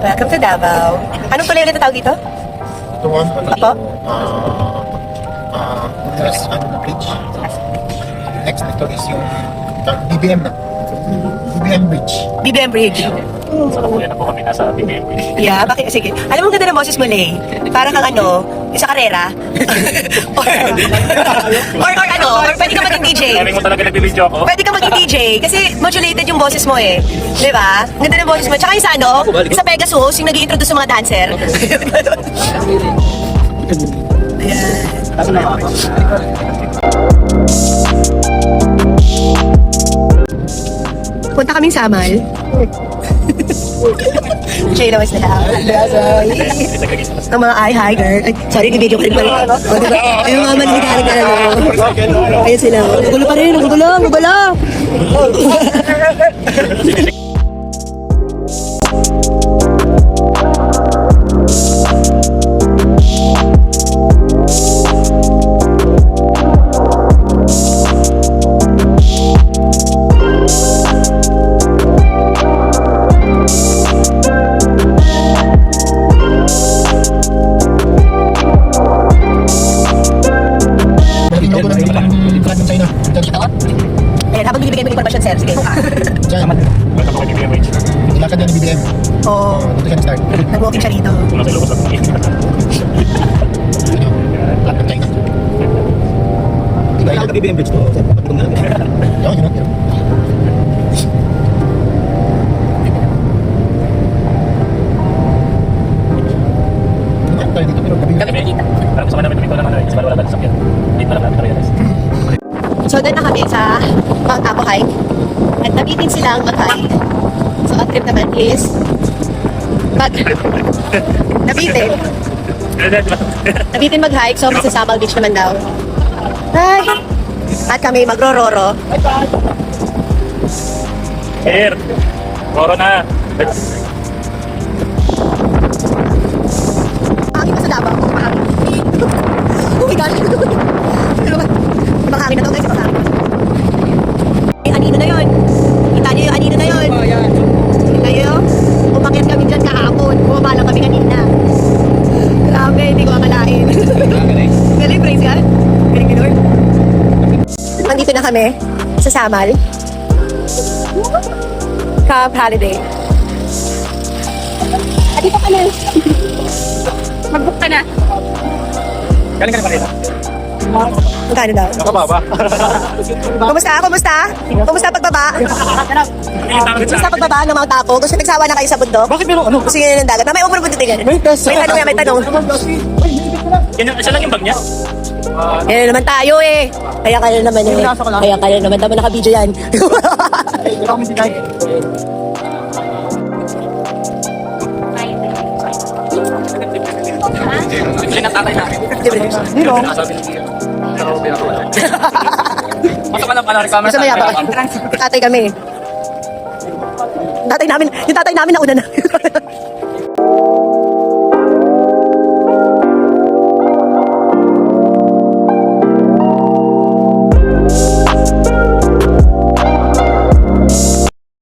Welcome to Davao. Anong tuloy ulit ang tawag dito? Ito one. Apo? Yes, ano na bridge. Next nito is yung BBM na. BBM Bridge. BBM Bridge. Sa kapuyan na po kami nasa BBM Bridge. Yeah, bakit? Sige. Alam mo, ganda ng boses mo, Lay. Para kang ano, sa karera. or ano, or pwede ka maging DJ. Timing mo talaga nagbibideo ako. Pwede ka maging DJ kasi modulated yung boses mo eh. Di ba? Ganda ng boses mo. Tsaka yung sa ano, yung sa Pegasus, yung nag-i-introduce sa mga dancer. Punta kaming Samal. Siya naman sila. Ang mga hi girl. Ay, sorry, di-video ko rin pala. O, diba? Ayun mga manligalig na ano. Ayun sila. Nagulo pa rin, nagulo, nagulo. Ayan, habang binibigay mo informasyon, sir. Sige. Diyan. Punta po kay BBM Bridge. Ilakad yan ng BBM. Oo. Dito siya nag-start. Nag-walking siya rito. Nasa Ilocos at Pangil. Lahat ng China. Diba yung BBM Bridge to? Yun. Parang kasama namin dito lang ano, kasi wala ba sasakyan. Dito lang namin na-realize. So, doon na kami sa Mount Apo Hike. At nabitin silang mag-hike. So, ang trip naman is nabitin. Nabitin mag-hike. So, magsasamal beach naman daw. Ay! At kami magro-roro. Air! Roro na! Pangin na sa Davao. Oh my gosh. Makangin na to guys. Makangin. Yung anino na yun. Kita niyo yung anino na yun. Kita niyo? Umakyat kami dyan kahapon. Bumaba lang kami kanina. Grabe, hindi ko akalain. Galing, praise God. Galing ni Lord. Nandito na kami sa Samal. Camp Holiday. Dito ka na. Mag-book ka na. Galing ka na kanina. Magkano daw? Nakababa. Kumusta? Kumusta? Kumusta pagbaba? Kumusta pagbaba ng Mount Apo? Gusto nagsawa na kayo sa bundok? Bakit meron ano? Gusto nyo ng dagat? Mamaya umar buntot din yan. May tanong yan, may tanong. Siya lang yung bag niya. Yan naman tayo eh. Kaya naman eh. Kaya naman. Tama naka-video yan. Siya na tatay namin. Dino. Masama lang pala rekamera. Gusto maya pa. Tatay kami. Yung tatay namin nauna na.